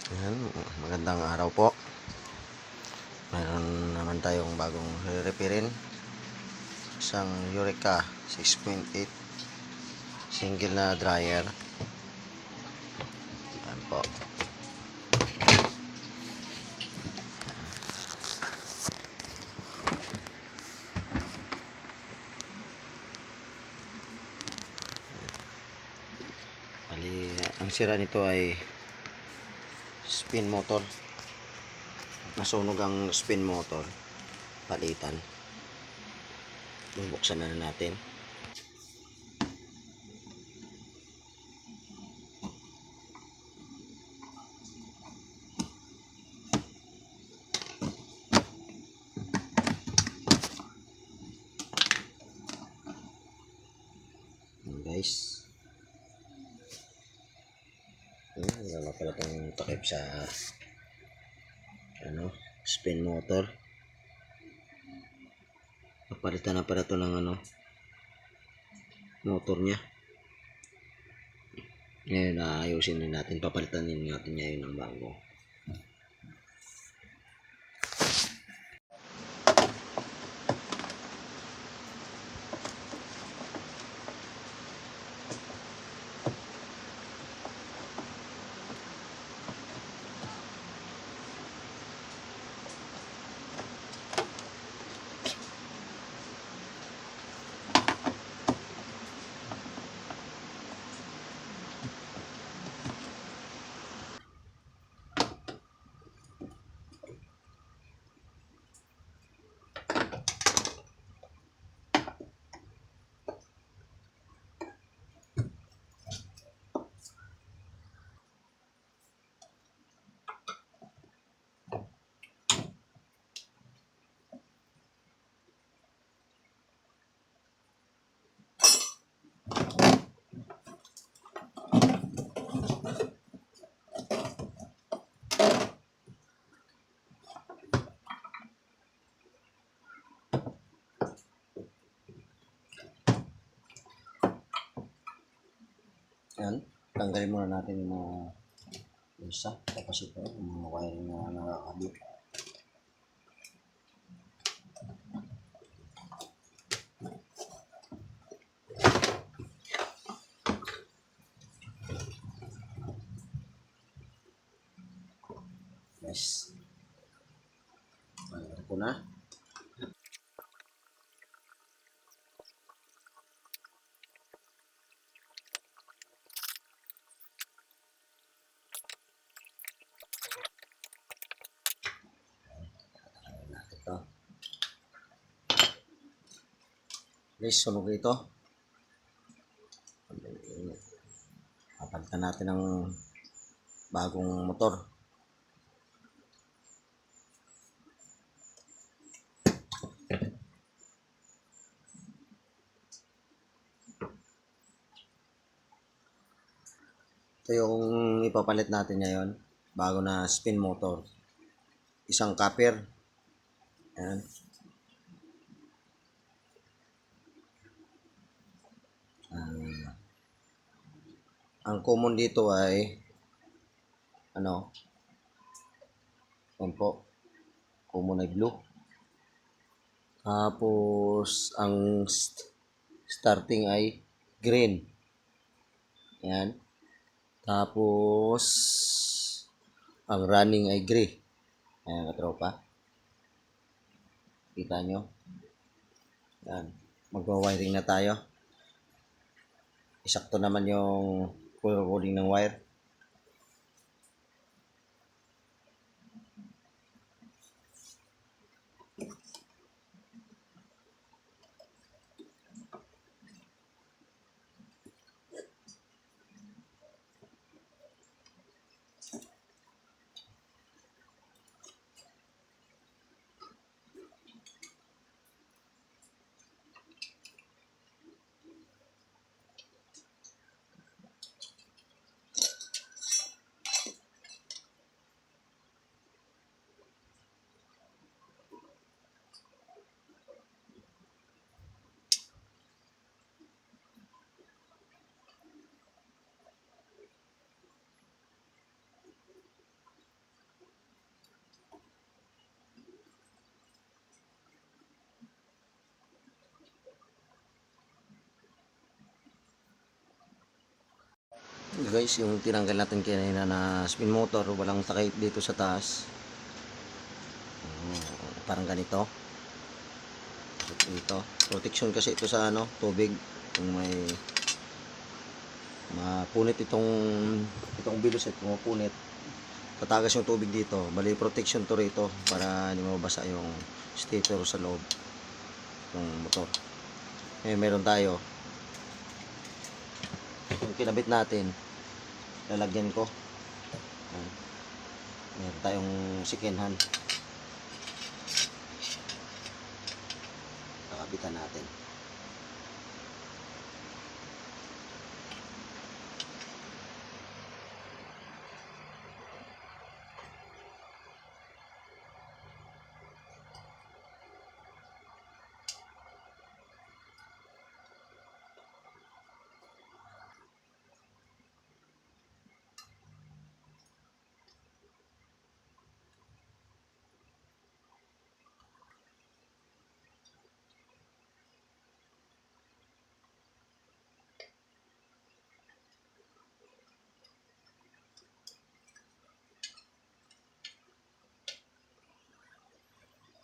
Ayan, magandang araw po. Mayroon naman tayong bagong re-repairin. Isang Eureka 6.8 single na dryer. Ayan po. Bali, ang sira nito ay spin motor. Nasunog ang spin motor. Palitan. Bubuksan na natin. Ayan guys. Wala pala itong takip sa spin motor. Papalitan na pala ito ng motor nya. Ngayon ayusin din natin, papalitan din natin ngayon ng bago. Yan, tanggalin muna natin yung mga isa, tapos ito, yung mga wiring na nakakabit. Yes. Tanggalin ko na. Ito. Guys, sunog ito. Papalitan natin ng bagong motor. Ito yung ipapalit natin ngayon. Bago na spin motor. Isang copper. Ayan. Ang common dito ay yan po, common ay blue. Tapos ang starting ay green. Yan. Tapos ang running ay gray. Ayan, katropa. Kita nyo. Yan. Magwa-wiring na tayo. Isakto naman yung color coding ng wire. Guys, yung tinanggal natin kanina na spin motor, walang takip dito sa taas. Parang ganito. Dito. Protection kasi ito sa ano, tubig. Kung may mapunit itong biluset, kung mapunit, tatagas yung tubig dito. Bali, protection to rito para hindi mabasa yung stator sa loob ng motor. Meron tayo. Yung kinabit natin, lalagyan ko. Meron tayong second hand. Kakabitan natin.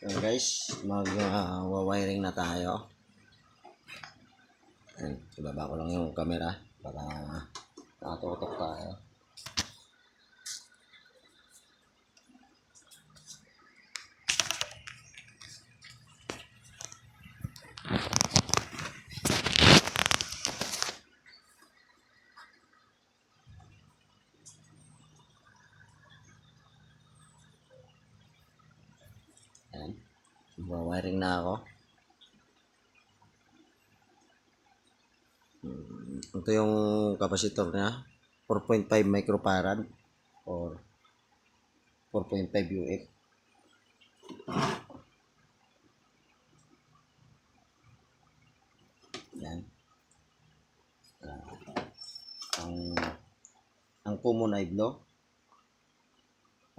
So guys, mag-wiring na tayo. Ayan, ibaba ko lang yung camera para nakatutok tayo. Ayan, mag-wiring na ako. Ito yung capacitor niya, 4.5 microfarad or 4.5 UF. Yan. Ang common ay blue.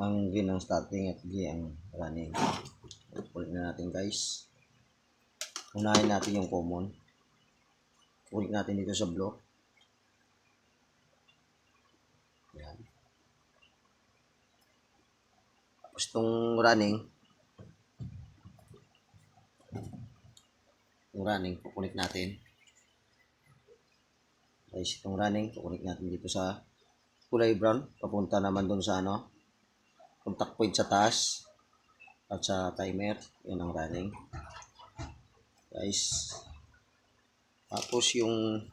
Ang green ang starting at G ang running. Ulit na natin guys. Unahin natin yung common. Ulit natin dito sa blue. Yan. Tapos itong running, kukunik natin. Guys, itong running, kukunik natin dito sa kulay brown. Papunta naman dun sa ano, contact point sa taas at sa timer. Yan ang running. Guys, tapos yung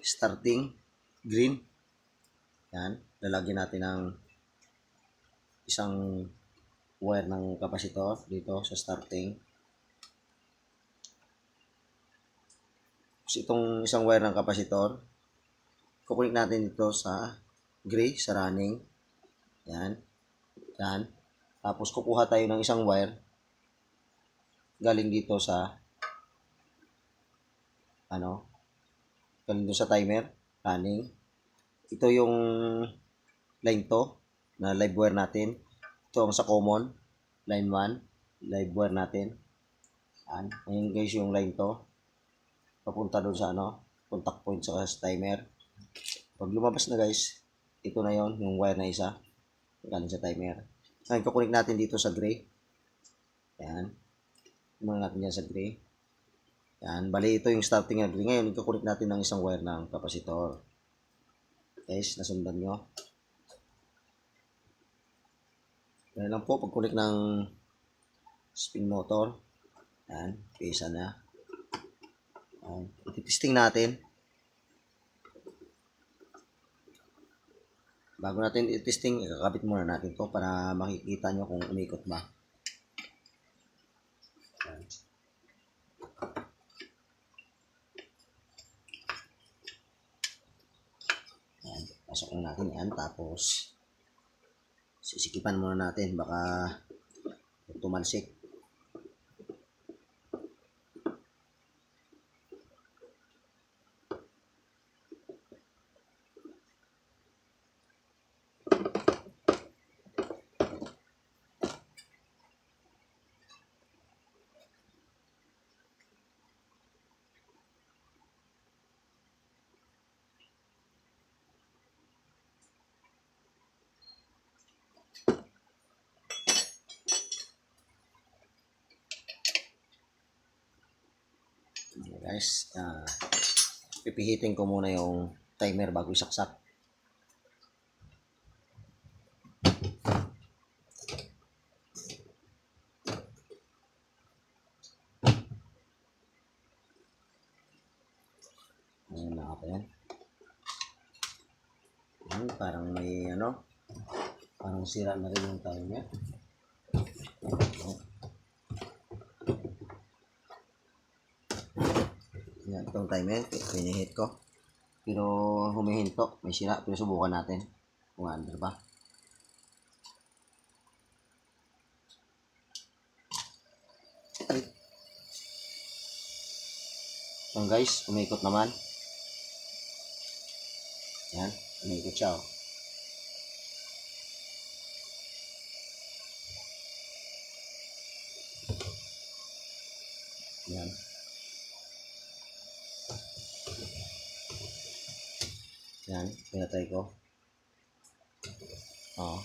starting green, yan, lalagyan natin ng isang wire ng capacitor dito sa starting. Tapos itong isang wire ng capacitor, kukunik natin dito sa gray, sa running. Yan. Yan. Tapos kukuha tayo ng isang wire galing dito sa galing dito sa timer, running. Ito yung line to na live wire natin. Ito ang sa common, line 1, live wire natin. Yan. Ayun guys yung line to. Papunta doon sa contact point sa timer. Pag lumabas na guys, ito na yon yung wire na isa galing sa timer. Ngayon, kukunik natin dito sa gray. Yan. Kukunik natin yan sa gray. Yan. Bali, ito yung starting na gray. Ngayon, kukunik natin ng isang wire ng capacitor. Guys, nasundan nyo. Yan lang po, pagkunik ng spin motor. Yan. Pisa na. Ititesting natin. Bago natin i-testing, ikakabit muna natin to para makikita nyo kung umikot ba. Ayan, pasok na natin yan. Tapos, sisikipan muna natin. Baka tumalsik. Okay, guys, pipihitin ko muna yung timer bago isaksak. Ayan na ako yan. Parang may parang sira na rin yung timer. Yan, itong timer, pinihit ko. Pero humihinto, may sira. Pero subukan natin kung under ba. Yan guys, umikot naman. Yan, umikot siya. Oh. Yan. Yan, pinatay ko. Oo.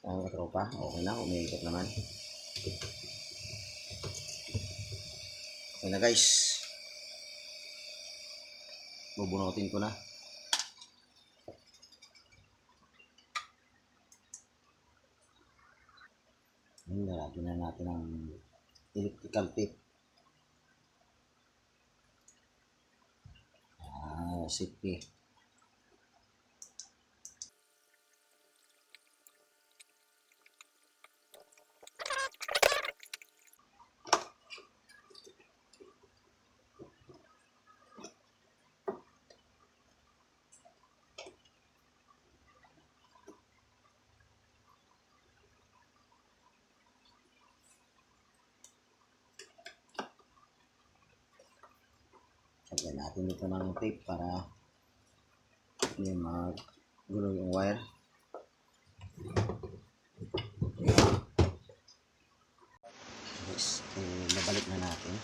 Ang katropa, okay na, umikot naman. Okay na guys. Bubunutin ko na. Nalagyan na natin ang electrical tape. Safety. Lagyan natin dito ng tape para hindi magulo yung wire. Guys, nabalik na natin.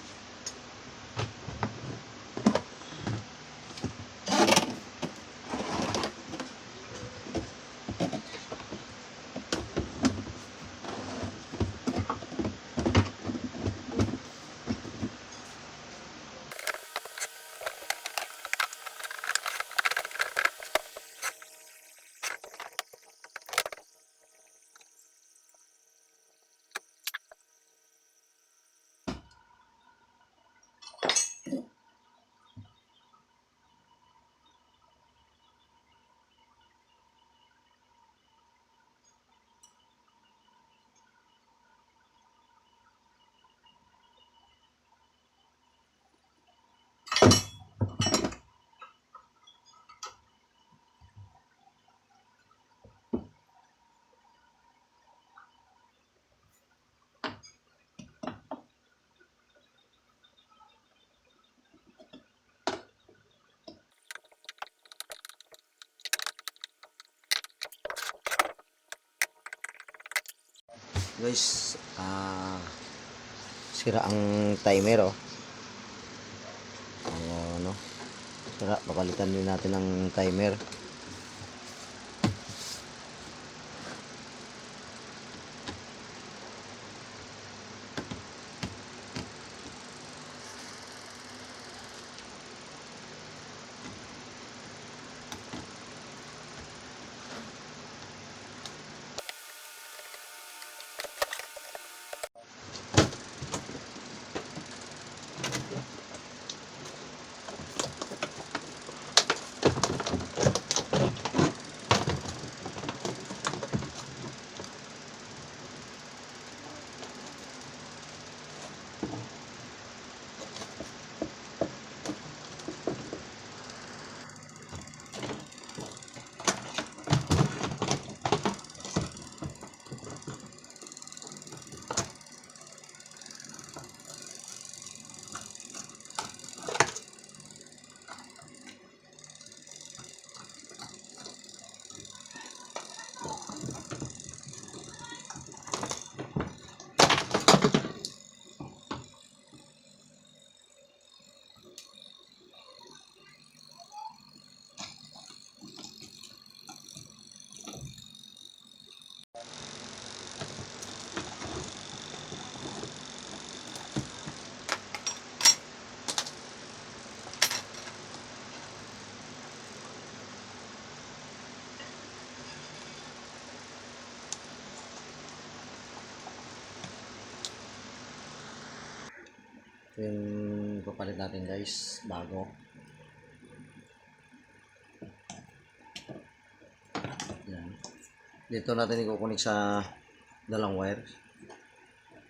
Guys, sira ang timer oh. Sira, papalitan din natin ang timer. Ito yung papalit natin guys, bago. Yan. Dito natin ikukunik sa dalang wire.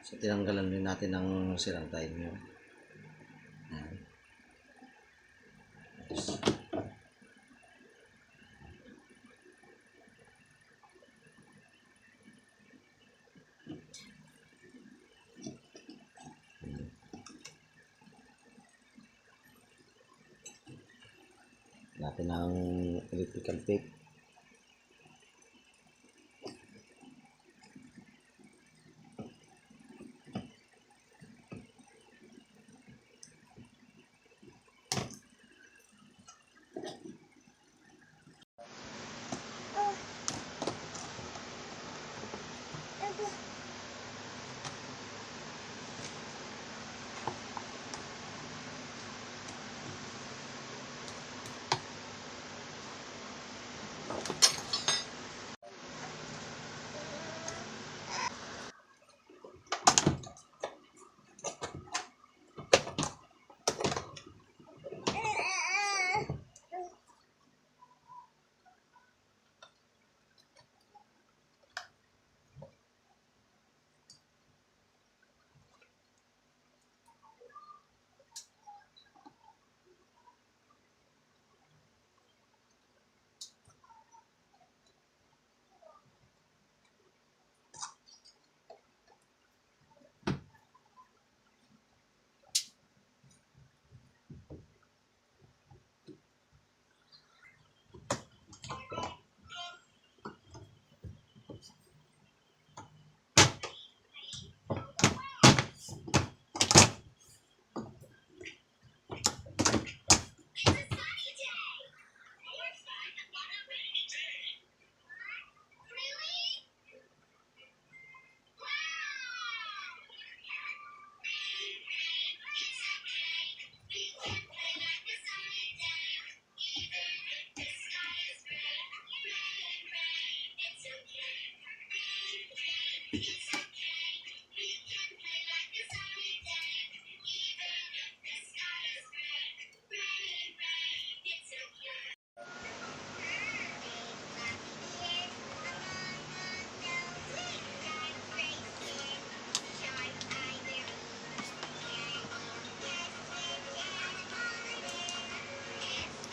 So tinanggalan din natin ng sirang timer. Yan. Natin ang electrical tape.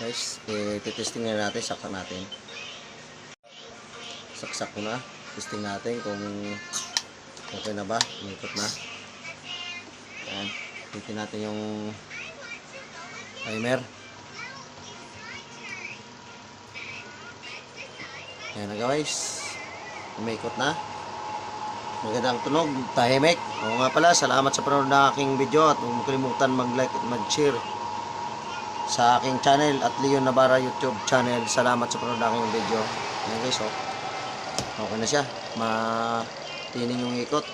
Guys, testing na natin, saksak natin. Saksak ko na. Testing natin kung okay na ba, umikot na. Ayan, titin natin yung timer. Ayan na guys, umikot na. Magandang tunog, tahimik. Oo nga pala, salamat sa panonood ng aking video at huwag mo kalimutan mag-like at mag-share sa aking channel at Leon Navarra YouTube channel. Salamat sa panonood ng aking video. Ayan guys, okay na siya. Matining yung ikot.